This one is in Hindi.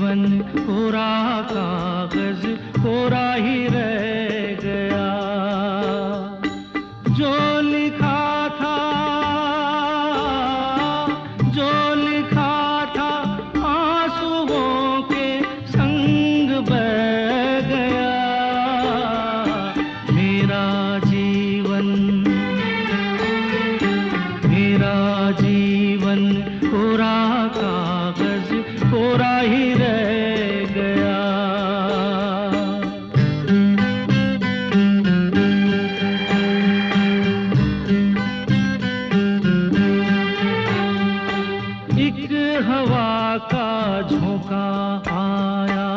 जीवन कोरा कागज कोरा ही रह गया। जो लिखा था, जो लिखा था आंसुओं के संग बह गया। मेरा जीवन, मेरा जीवन कोरा कागज कोरा ही रह गया। एक हवा का झोंका आया,